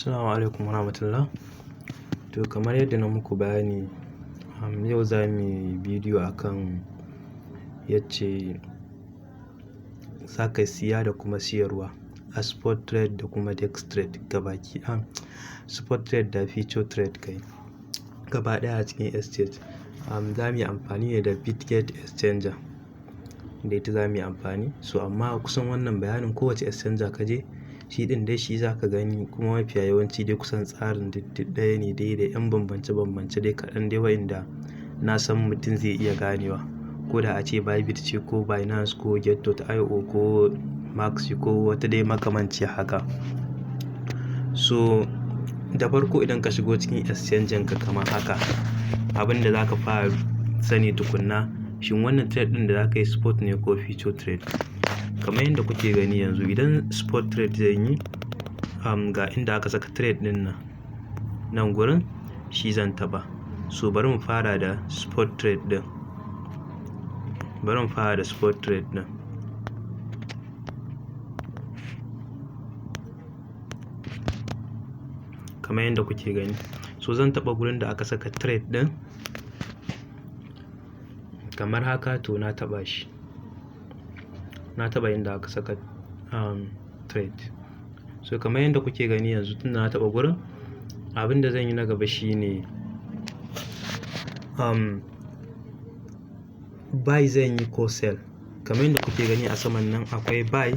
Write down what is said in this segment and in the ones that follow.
Assalamu alaikum warahmatullah. To kamar yadda na muku bayani, yau za mu yi bidiyo akan yacce za ka siya da kuma siyarwa a spot trade da kuma dex trade gabaki spot trade da future trade kai gaba ɗaya a cikin exchange. Za mu yi amfani ne da Bitget exchanger da ita za mu yi amfani. So amma kusan wannan bayanin kowace exchanger ka je shi ɗin dai shi za ka gani, kuma mafiya yawanci dai kusan tsarin ɗaya ne dai da 'yan bambance-bambance dai kaɗan dai wa'inda na san mutum zai iya ganewa. Ko da a ce Bybit ce ko Binance ko Get.io ko Maxi ko wata dai makamanci haka. So da farko idan ka shigo cikin exchanger ka kamar haka, abin da za ka fara sani tukunna, shin wannan trade ɗin da za ka yi spot ne ko future trade. Kamar yadda kuke gani yanzu, idan spot trade zan yi, ga inda aka saka trade ɗin nan gurin shi zan taɓa. So bari mu fara da spot trade ɗin. Kamar yadda kuke gani, so zan taɓa gurin da aka saka trade ɗin kamar haka. To na taɓa shi, na taɓa inda aka saka trade. So kamar yadda kuke gani yanzu, tun na taɓa gurin, abin da zan yi na gaba shine buy zan yi ko sell. Kamar yadda kuke gani a saman nan akwai buy,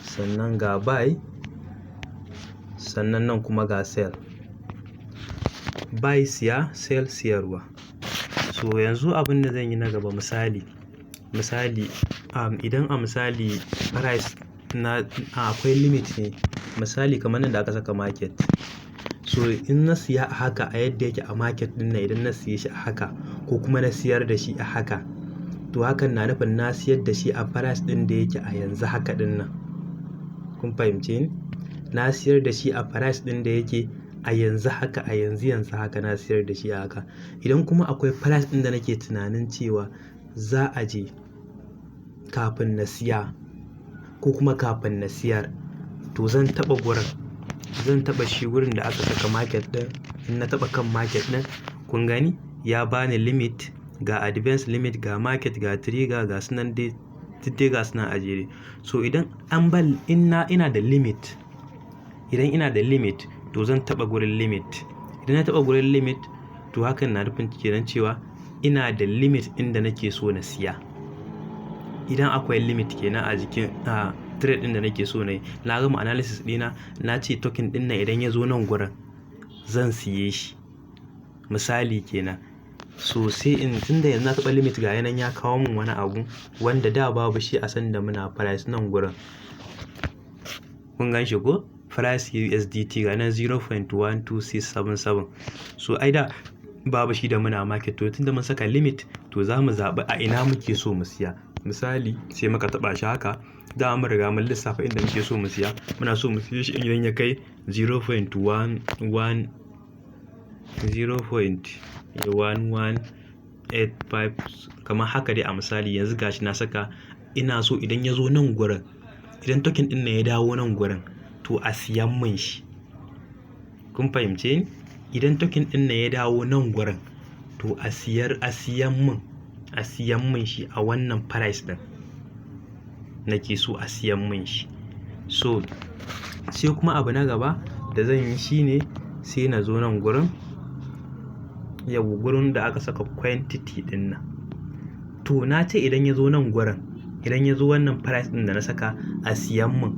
sannan ga buy, sannan nan kuma ga sell. Buy siya, sell siyarwa. So yanzu abin da zan yi na gaba, misali idan a misali price na akwai limit ne, misali kamar nan da aka saka market. So in na siya a haka a yadda yake a market ɗin nan, idan na siye shi a haka ko kuma na siyar da shi a haka, to hakan na nufin na siyar da shi a price ɗin da yake a yanzu haka ɗin nan. Kun fahimce ni? Na siyar da shi a price ɗin da yake a yanzu haka, a yanzu haka na siyar da shi a haka. Idan kuma akwai price ɗin da nake tunanin cewa za a je kafin na siya ko kuma kafin na siyar, to zan taɓa gurin, zan taɓa shi gurin da aka saka market ɗin. In na taɓa kan market ɗin, kun gani ya bani limit, ga advance limit, ga market, ga trigger, ga sunan dai dai ga sunan a jere. So idan ina da limit, idan ina da limit, to zan taɓa gurin limit. Idan na taɓa gurin limit, to hakan na nufin kenan cewa ina da limit inda nake so na siya. Idan akwai limit kenan a jikin trade ɗin da nake so na yi, na gama analysis ɗina, na ce token ɗin nan idan ya zo nan gurin zan siye shi, misali kenan. So sai tunda yanzu na taɓa limit, ga yanan ya kawo min wani abu wanda da babu shi a sanda muna price nan gurin. Kun gan shi ko? Price USDT ga nan 0.12677. So ai da babu shi da muna market. To tunda mun saka limit, to za mu zaɓi a ina muke so mu siya. Misali sai muka taɓa shi haka, da mun riga mun lissafa inda muke so mu siya. Muna so mu siye shi idan ya kai 0.1185 kamar haka dai a misali. Yanzu gashi na saka, ina so idan ya zo nan gurin, idan token ɗin nan ya dawo nan gurin, to a siyan min shi. Kun fahimce ni? Idan token ɗin nan ya dawo nan gurin, to a siyan min shi a wannan price ɗin nake so a siyan min shi. So sai kuma abu na gaba da zan yi shine, sai na zo nan gurin, gurin da aka saka quantity ɗin nan. To na ce idan ya zo nan gurin, idan ya zo wannan price ɗin da na saka a siyan min,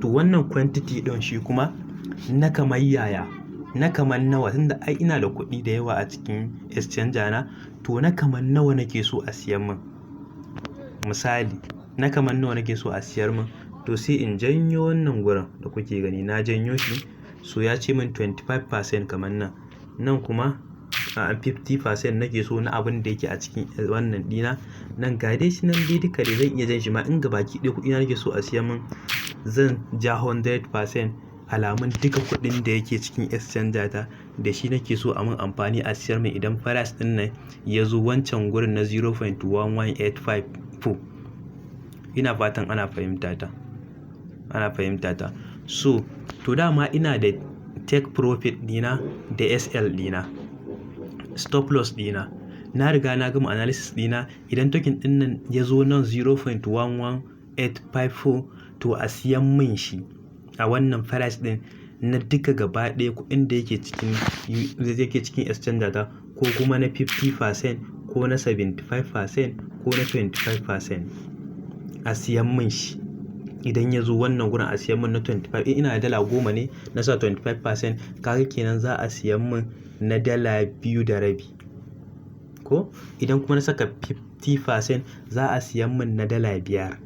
to wannan quantity ɗin shi kuma na kamar yaya, na kamar nawa, tunda ai ina da kuɗi da yawa a cikin exchanger na, to na kamar nawa nake so a siyan min. Misali na kamar nawa nake so a siyar min, to sai in janyo wannan gurin da kuke gani, na janyo shi. So ya ce min 25% kamar nan kuma 50% nake so na abin da yake a cikin wannan ɗina. Nan ga dai shi nan dai duka dai zan iya jan shi ma, in gabaki ɗaya kuɗina nake so a siya min, zan ja 100%, alamun duka kuɗin da yake cikin exchanger ta da shi nake so a min amfani a siyar min idan price ɗin nan ya zo wancan gurin na 0.1185. Ina fatan ana fahimta ta. So to dama ina da take profit dina da SL dina, stop loss dina. Na riga na gama analysis dina. Idan token din nan ya zo nan 0.11854 to a siyan min shi a wannan price din na duka gaba ɗaya kuɗin da yake cikin exchanger ta, ko kuma na 50% ko na 75% ko na 25%, a siyan min shi. Idan ya zo wannan gurin a siyan min na 25, ina da dala 10 ne, na sa 25%, kaga kenan za a siyan min na dala 2.5 ko. Idan kuma na saka 50% za a siyan min na dala 5.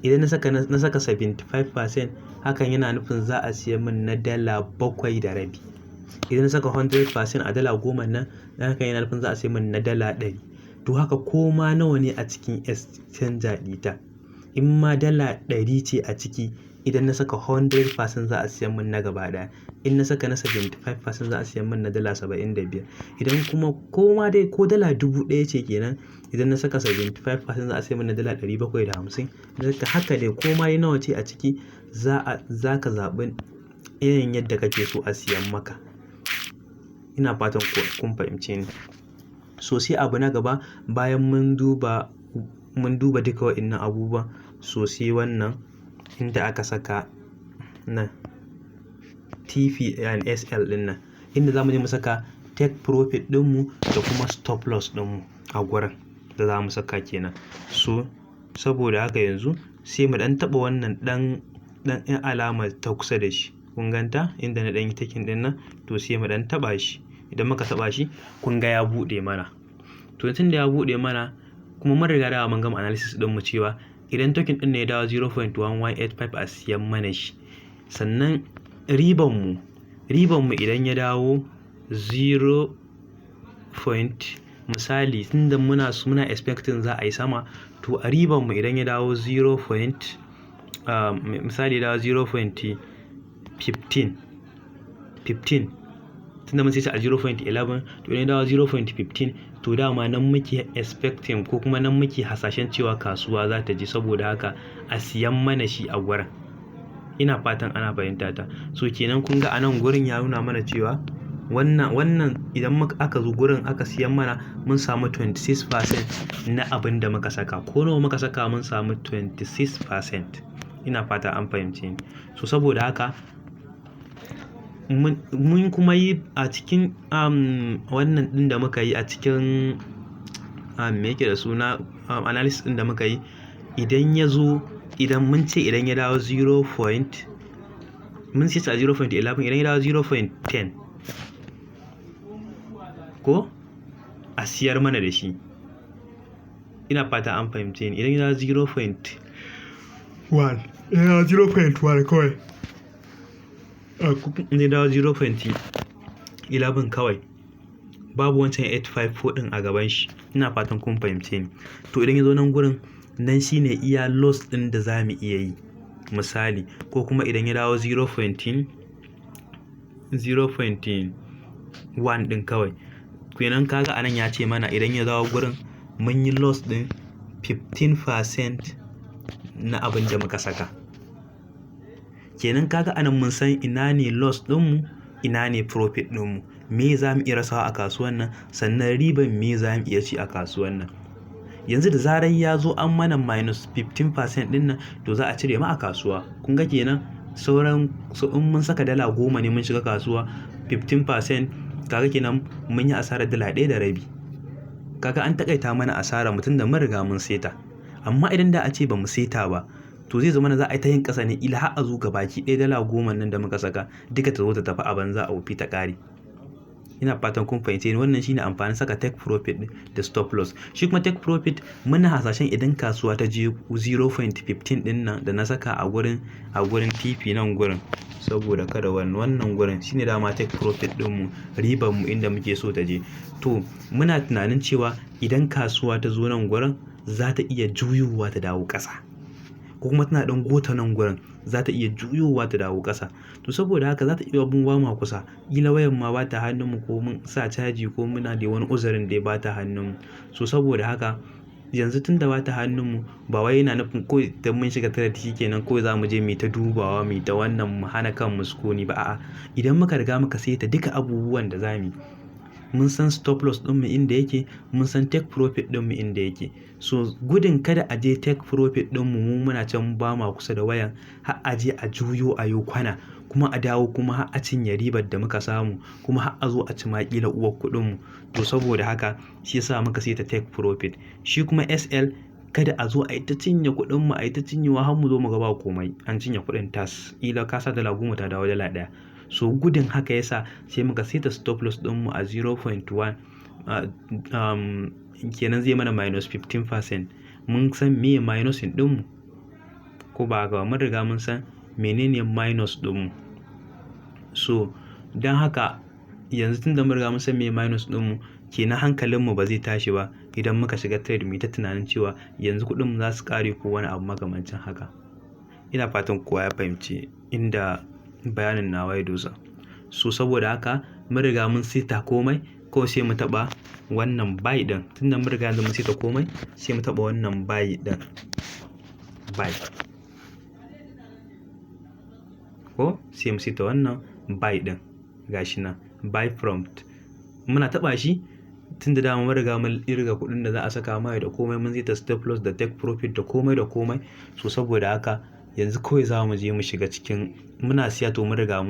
Idan na saka 75%, hakan yana nufin za a siyan min na dala 7.5. Idan na saka 100% a dala 10 nan, hakan yana nufin za a siyan min na dala 100. To haka koma nawa ne a cikin exchanger ɗita, in ma dala 100 ce a ciki, idan na saka 100% za a siyan min na gaba ɗaya. In na saka na 75% za a siyan min na dala 75. Idan kuma koma dai ko dala 1000 ce kenan, idan na saka 75% za a siyan min na dala 750. Haka dai koma dai nawa ce a ciki, za ka zaɓi irin yadda kake so a siyan maka. Ina fatan kun fahimce ni. So sai abu na gaba, bayan mun duba duka waɗannan abubuwan, so sai wannan inda aka saka nan TP and SL ɗin nan, inda za mu je mu saka take profit ɗinmu da kuma stop loss ɗinmu a gurin da za mu saka kenan. So saboda haka yanzu sai mu ɗan taɓa wannan ɗan alamar ta kusa da shi, kun ganta inda na ɗan yi taking ɗin nan, to sai mu ɗan taɓa shi. Idan muka taɓa shi, kun ga ya buɗe mana. To tun da ya buɗe mana, kuma mun riga da mun gama analysis ɗin mu cewa idan token ɗin ne ya dawo 0.1185 a siyan mana shi. Sannan riban mu idan ya dawo 0. Misali tunda muna expecting za a yi sama, to a riban mu idan ya dawo 0. Misali ya dawo 0.15 tunda mun sai a 0.11, to idan ya dawo 0.15, to dama nan muke expecting ko kuma nan muke hasashen cewa kasuwa za ta je, saboda haka a siyan mana shi a gurin. Ina fatan ana fahimta ta. So kenan kun ga anan gurin ya nuna mana cewa wannan idan aka zo gurin aka siyan mana, mun samu 26% na abin da muka saka. Ko nawa muka saka, mun samu 26%. Ina fata an fahimce ni. So saboda haka mun kuma yi a cikin wannan ɗin da muka yi a cikin me yake da suna analysis ɗin da muka yi, idan ya zo, idan mun ce idan ya dawo 0. mun ce a 0.11, idan ya dawo 0.10 ko a siyar mana da shi. Ina fata an fahimce ni. Idan ya dawo 0.1, ya dawo 0.1 kawai, idan ya dawo 0.11 kawai, babu wancan 854 ɗin a gaban shi. Ina fatan kun fahimce ni. To idan ya zo nan gurin, nan shine iya loss ɗin da za mu iya yi misali. Ko kuma idan ya dawo 0.1 ɗin kawai, kenan kaga anan ya ce mana idan ya dawo gurin mun yi loss ɗin 15% na abin da muka saka. Kenan kaga anan mun san ina ne loss ɗinmu, ina ne profit ɗinmu, me za mu iya rasawa a kasuwan nan, sannan riban me za mu iya ci a kasuwan nan. Yanzu da zarar ya zo an mana minus 15% ɗin nan, to za a cire mu a kasuwa. Kun ga kenan sauran in mun saka dala 10 ne mun shiga kasuwa, 15%, kaga kenan mun yi asarar dala 1.5. Kaga an takaita mana asara mutum da mun riga mun seta. Amma idan da a ce ba mu seta ba, to zai zama za a yi ta yin ƙasa ne, ila har a zo gabaki ɗaya dala 10 nan da muka saka duka ta zo ta tafi a banza a wofi ta ƙare. Ina fatan kun fahimce ni. Wannan shine amfanin saka take profit da stop loss. Shi kuma take profit muna hasashen idan kasuwa ta je 0.15 ɗin nan da na saka a gurin TP nan gurin, saboda kada wannan gurin shine dama take profit ɗinmu, riban mu inda muke so ta je. To muna tunanin cewa idan kasuwa ta zo nan gurin, za ta iya juyowa ta dawo ƙasa, ko kuma tana ɗan gota nan gurin, za ta iya juyowa ta dawo ƙasa. To saboda haka za ta iya bin ba ma kusa, ƙila wayan ma ba ta hannunmu, ko mun sa caji, ko muna da wani uzurin da ba ta hannunmu. So saboda haka yanzu tun da ba ta hannunmu ba wai yana nufin ko idan mun shiga trade shikenan ko za mu je mu ta dubawa mu ta wannan mu hana kanmu sukuni ba, a'a idan muka riga muka saita duka abubuwan da za mu yi, mun san stop loss ɗinmu inda yake, mun san take profit ɗinmu inda yake. So gudun kada a je take profit ɗinmu mu muna can ba ma kusa da wayan, har a je a juyo a yi kwana kuma a dawo kuma har a cinye ribar da muka samu kuma har a zo a ci maƙila uwar kuɗinmu. To saboda haka shi yasa muka saita take profit. Shi kuma SL kada a zo a yi ta cinye kuɗinmu a yi ta cinyewa har mu zo mu ga ba komai an cinye kuɗin tas, ƙila ka sa dala 10 ta dawo dala 1. So gudun haka yasa sai muka saita stop loss ɗinmu a 0.1 kenan zai mana minus 15%. Mun san meye minus ɗinmu ko ba haka ba, mun riga mun san menene minus ɗinmu. So don haka yanzu tunda mun riga mun san meye minus ɗinmu, kenan hankalinmu ba zai tashi ba idan muka shiga trade mu ta tunanin cewa yanzu kuɗinmu za su ƙare ko wani abu makamancin haka. Ina fatan kowa ya fahimci inda bayanin nawa ya dosa. So saboda haka mun riga mun saita komai, ko sai mu taɓa wannan buy ɗin. Tunda mun riga mun saita komai sai mu taɓa wannan buy ɗin, buy, ko sai mu saita wannan buy ɗin gashi nan buy prompt. Muna taɓa shi tunda dama mun riga mun irga kuɗin da za a saka mai da komai, mun saita stop loss da take profit da komai da komai. So saboda haka yanzu kawai za mu je mu shiga cikin, muna siya to mun riga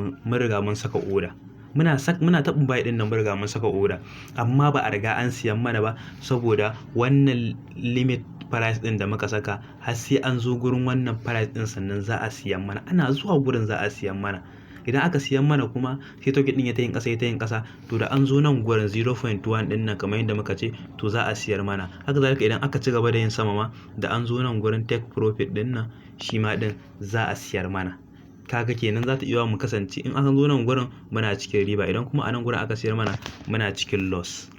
mun saka order. Muna taɓin buy ɗin nan mun riga mun saka order, amma ba a riga an siyan mana ba saboda wannan limit price ɗin da muka saka har sai an zo gurin wannan price ɗin sannan za a siyan mana. Ana zuwa gurin za a siyan mana. Idan aka siyan mana kuma sai token ɗin ya ta yin ƙasa, to da an zo nan gurin 0.1 ɗin nan kamar yadda muka ce to za a siyar mana. Haka zalika idan aka ci gaba da yin sama ma, da an zo nan gurin take profit ɗin nan shi ma ɗin za a siyar mana. Kaga kenan za ta iya mu kasance in aka zo nan gurin muna cikin riba, idan kuma a nan gurin aka siyar mana muna cikin loss.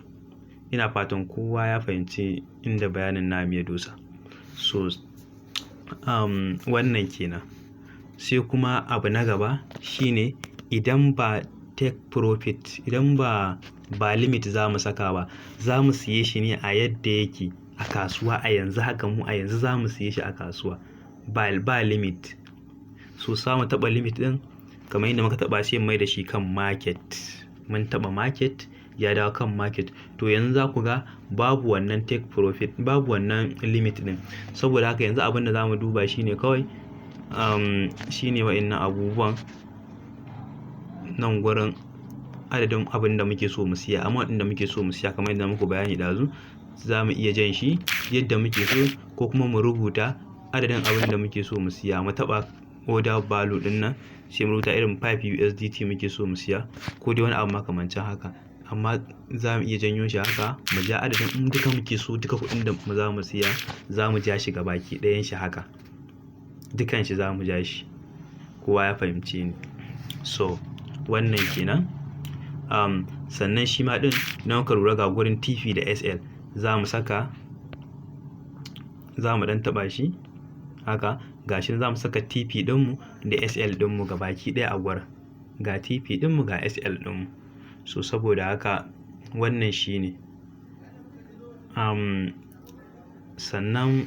Ina fatan kowa ya fahimci inda bayanin namu ya dosa. So wannan kenan. Sai kuma abu na gaba shine idan ba take profit, idan ba limit za mu saka ba, za mu siye shi ne a yadda yake a kasuwa a yanzu. Haka mu a yanzu za mu siye shi a kasuwa ba limit. So samu taɓa limit ɗin kamar yadda muka taɓa sai mai da shi kan market. Mun taɓa market ya dawo kan market. To yanzu za ku ga babu wannan take profit, babu wannan limit ɗin. Saboda haka yanzu abin da za mu duba shine kawai shine wa'innan abubuwan nan gurin adadin abin da muke so mu siya, amma waɗanda muke so mu siya kamar yadda muku bayani ɗazu, za mu iya jan shi yadda muke so ko kuma mu rubuta adadin abin da muke so mu siya. Mu taɓa order value ɗin nan sai mu rubuta irin 5 USDT muke so mu siya ko dai wani abu makamancin haka. Amma za mu iya janyo shi haka mu ja adadin in duka muke so, duka kuɗin da mu za mu siya za mu ja shi gabaki ɗayan shi haka, dukan shi za mu ja shi. Kowa ya fahimce ni. So wannan kenan. Sannan shi ma ɗin na muka lura ga gurin TP da SL za mu saka, za mu ɗan taɓa shi haka. Gashi za mu saka TP ɗinmu da SL ɗinmu gabaki ɗaya a gurin. Ga TP ɗinmu ga SL ɗinmu. So saboda haka wannan shi ne. Sannan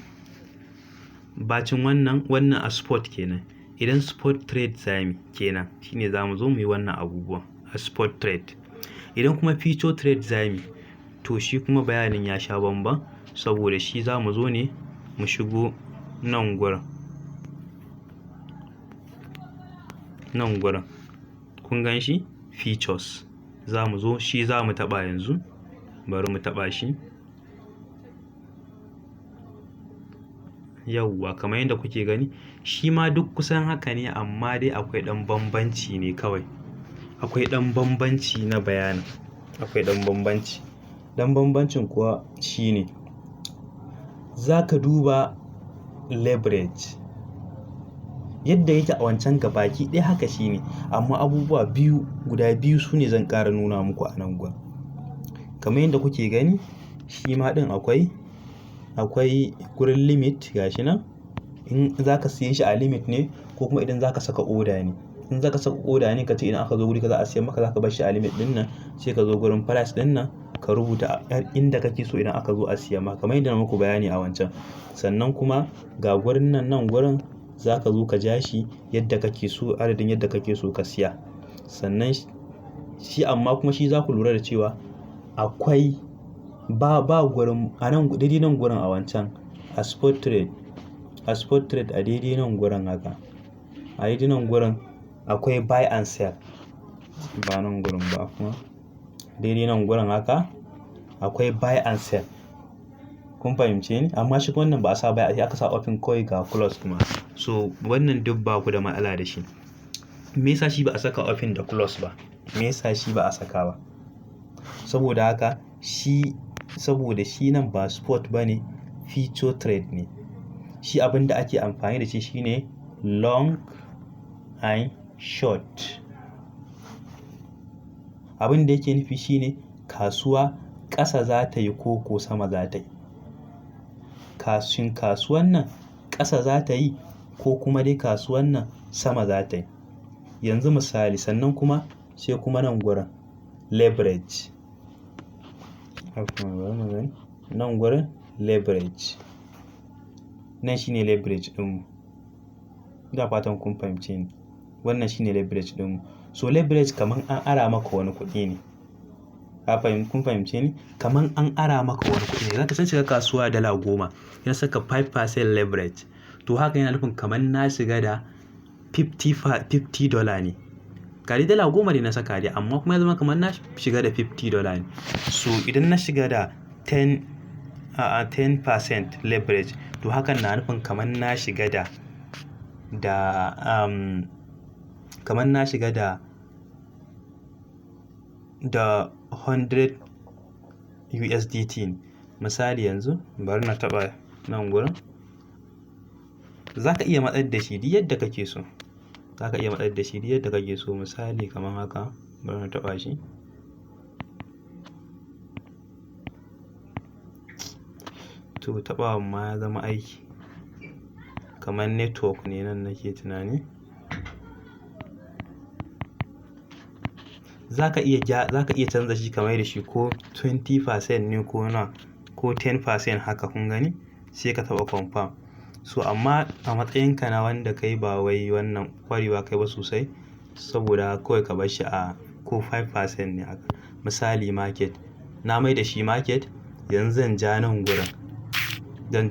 bacin wannan a spot kenan. Idan spot trade zamu kenan shine za mu zo mu yi wannan abubuwan a spot trade. Idan kuma future trade zamu, to shi kuma bayanin ya sha bamban saboda shi za mu zo ne mu shigo nan gurin. Nan gurin kun gan shi features, za mu zo shi za mu taɓa yanzu. Bari mu taɓa shi. Yawwa kamar yadda kuke gani shi ma duk kusan haka ne, amma dai akwai ɗan bambanci ne kawai. Akwai ɗan bambanci na bayanin, akwai ɗan bambanci. Ɗan bambancin kuwa shine za ka duba leverage yadda yake a wancan gabaki ɗaya haka shine, amma abubuwa guda biyu su ne zan ƙara nuna muku a nan gurin. Kamar yadda kuke gani shi ma ɗin akwai gurin limit gashi nan. In za ka siye shi a limit ne ko kuma idan za ka saka order ne. In za ka saka order ne ka ce idan aka zo guri ka za a siyan maka, za ka bar shi a limit ɗin nan sai ka zo gurin price ɗin nan ka rubuta inda kake so idan aka zo a siya ma, kamar yadda na muku bayani a wancan. Sannan kuma ga gurin nan gurin za ka zo ka ja shi yadda kake so, adadin yadda kake so ka siya. Sannan shi amma kuma shi za ku lura da cewa akwai ba gurin a nan daidai nan gurin a wancan a spot trade a daidai nan gurin haka, a daidai nan gurin akwai buy and sell, ba nan gurin ba kuma daidai nan gurin haka akwai buy and sell. Kun fahimce ni? Amma shi wannan ba a sa buy, aka sa open kawai ga close kuma. So wannan duk ba ku da matsala da shi. Me yasa shi ba a saka open da close ba? Me yasa shi ba a saka ba? Saboda haka saboda shi nan ba spot bane, future trade ne. Shi abin da ake amfani da shi shine long and short. Abin da yake nufi shine kasuwa ƙasa za ta yi ko sama za ta yi. Kasuwan nan ƙasa za ta yi ko kuma dai kasuwan nan sama za ta yi. Yanzu misali, sannan kuma sai kuma nan gurin leverage. Nan gurin leverage. Nan shine leverage ɗinmu. Ina fatan kun fahimce ni. Wannan shine leverage ɗinmu. So leverage kaman an ara maka wani kuɗi ne. Kun fahimce ni? Kaman an ara maka wani kuɗi ne. Zaka san shiga kasuwa dala 10, ya saka 5% leverage. To haka yana nufin kaman na shiga da $50 ne. Gari dala 10 ne na saka dai, amma kuma ya zama kaman na shiga da $50 ne. So idan na shiga da 10% leverage, to hakan na nufin kaman na shiga kaman na shiga da 100 USDT. Misali yanzu bari na taɓa nan gurin. Za ka iya matsar da shi duk yadda kake so. Misali kamar haka, bari na taɓa shi. To taɓawan ma ya zama aiki. Kamar network ne nan nake tunani. Za ka iya canza shi kamar da shi ko 20% ne ko 10% haka, kun gani? Sai ka taɓa confirm. So amma a matsayinka na wanda kai ba wai wannan kwarewa kai ba sosai, saboda kawai ka bar shi a ko 5% ne haka. Misali market, na mai da shi market, yanzu zan ja nan gurin. Don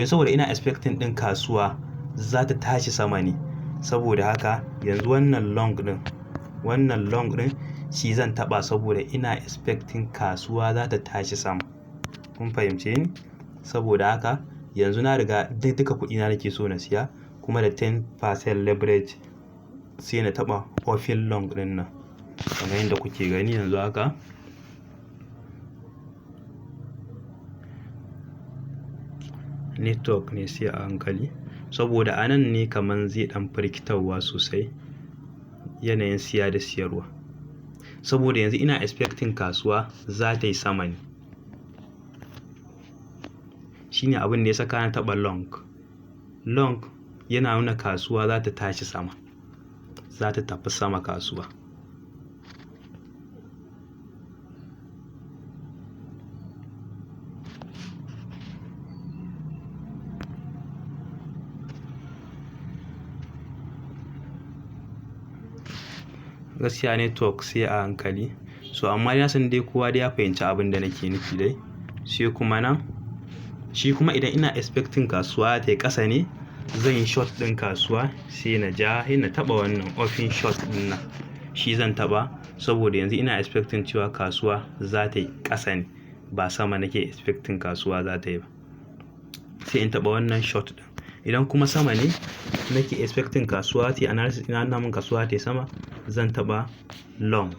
saboda ina expecting ɗin kasuwa za ta tashi sama ne. Saboda haka yanzu wannan long ɗin shi zan taɓa saboda ina expecting kasuwa za ta tashi sama. Kun fahimce ni? Saboda haka yanzu na riga duka kuɗina nake so na siya, kuma da 10% leverage sai na taɓa open long ɗin nan. Kamar yadda kuke gani yanzu haka. Network ne sai a hankali. Saboda a nan ne kaman zai ɗan firkitarwa sosai yanayin siya da siyarwa. Saboda yanzu ina expecting kasuwa za ta yi sama ne. Shine abin da ya saka na taɓa long. Long yana nuna kasuwa za ta tashi sama. Za ta tafi sama kasuwa. Gaskiya network sai a hankali. So amma na san dai kowa dai ya fahimci abin da nake nufi dai. Sai kuma nan, shi kuma idan ina expecting kasuwa ta yi ƙasa ne, zan yi short ɗin kasuwa sai na taɓa wannan open short ɗin nan. Shi zan taɓa saboda yanzu ina expecting cewa kasuwa za ta yi ƙasa ne, ba sama nake expecting kasuwa za ta yi ba. Sai in taɓa wannan short ɗin. Idan kuma sama ne nake expecting kasuwa ta yi analysis, ina nuna min kasuwa ta yi sama, zan taɓa long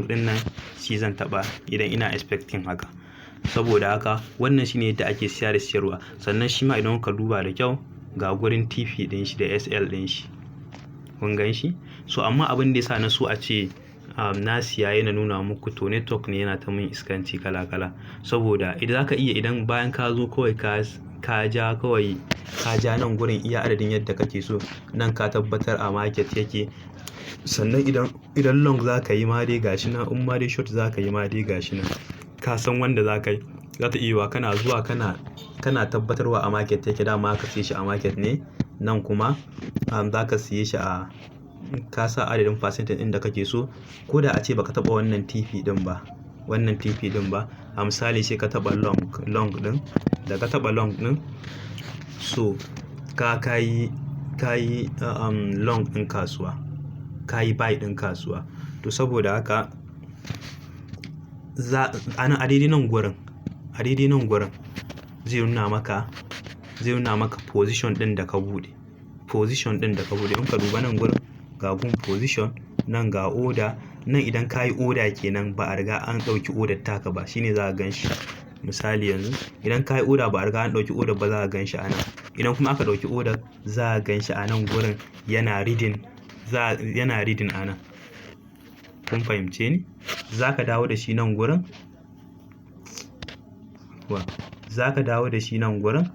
ɗin nan, shi zan taɓa idan ina expecting haka. Saboda haka wannan shine yadda ake siya da siyarwa. Sannan shi ma idan ka duba da kyau, ga gurin TP ɗin shi da SL ɗin shi, kun gan shi? So amma abin da yasa na so a ce na siya yana nuna muku, to network ne yana ta min iskanci kala. Saboda idan bayan ka zo kawai ka ja nan gurin iya adadin yadda kake so, nan ka tabbatar a market yake, sannan idan long za ka yi ma dai gashi nan, in ma dai short za ka yi ma dai gashi nan, ka san wanda za ka yi. Za ta iya kana zuwa kana tabbatarwa a market yake, dama ka siye shi a market ne, nan kuma za ka siye shi a, ka sa adadin percentage ɗin da kake so. Ko da a ce baka taɓa wannan TP ɗin ba, a misali sai ka taɓa long ɗin, da ka taɓa long ɗin, so ka yi long ɗin kasuwa, ka yi buy ɗin kasuwa. To saboda haka a daidai nan gurin zai nuna maka position ɗin da ka buɗe. In ka duba nan gurin ga gun position, nan ga order, nan idan ka yi order kenan ba a riga an ɗauki order taka ba, shine za ka gan shi. Misali yanzu idan ka yi order ba a riga an ɗauki order ba, za ka gan shi a nan. Idan kuma aka ɗauki order, za ka gan shi a nan gurin yana reading a nan. Kun fahimce ni? Za ka dawo da shi nan gurin, in ka dawo da shi nan gurin,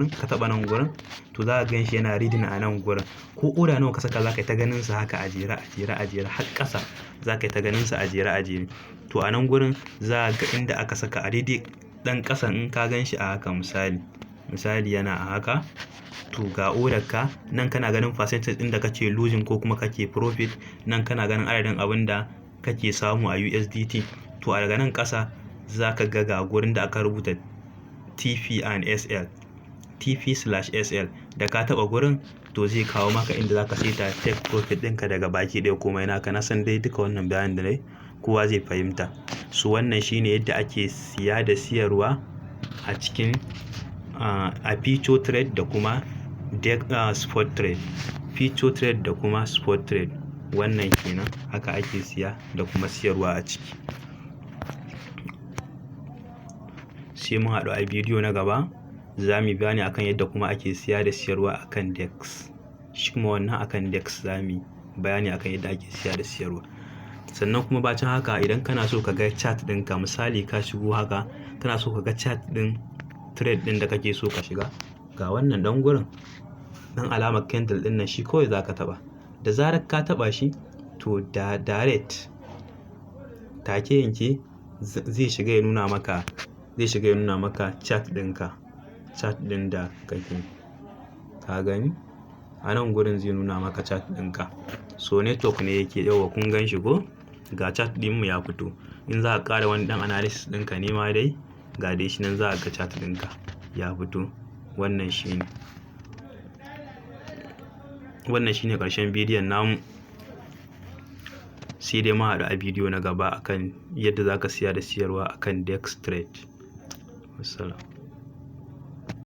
ka taɓa nan gurin, to za ka gan shi yana reading a nan gurin. Ko order nawa ka saka, za ka yi ta ganin sa haka a jere har ƙasa, za ka yi ta ganin sa a jere. To a nan gurin za ka ga inda aka saka a daidai ɗan ƙasan, in ka gan shi a haka misali yana a haka, to ga order ka nan, kana ganin percentage ɗin da kake losing ko kuma kake profit, nan kana ganin adadin abin da kake samu a USDT. To a daga nan ƙasa za ka ga gurin da aka rubuta TP/SL, da ka taɓa gurin, to zai kawo maka inda za ka saita take profit ɗinka daga baki ɗaya komai naka. Na san dai duka wannan bayanin da nayi kowa zai fahimta. So wannan shine yadda ake siya da siyarwa a cikin a future trade da kuma spot trade. Future trade da kuma spot trade, wannan kenan, haka ake siya da kuma siyarwa a ciki. Sai mun haɗu a bidiyo na gaba, za mu yi bayani akan yadda kuma ake siya da siyarwa akan DEX. Shi kuma wannan akan DEX za mu yi bayani akan yadda ake siya da siyarwa. Sannan kuma bacin haka, idan kana so ka ga chart ɗinka, misali ka shigo haka, kana so ka ga chart ɗin trade ɗin da kake so ka shiga, ga wannan ɗan gurin, ɗan alamar candle ɗin nan, shi kawai za ka taɓa. Da zarar ka taɓa shi, to direct take yanke zai shiga ya nuna maka chart ɗinka, chart ɗin da kake, ka gani a nan gurin zai nuna maka chart ɗinka. So network ne yake, yawa kun gan shi ko, ga chart ɗinmu ya fito. In za ka ƙara wani ɗan analysis ɗinka ne ma dai, ga dai shi nan za ka ga chart ɗinka ya fito. Wannan shine ƙarshen bidiyon namu. Sai dai mu haɗu a bidiyo na gaba akan yadda za ka siya da siyarwa akan DEX trade. Wassalam.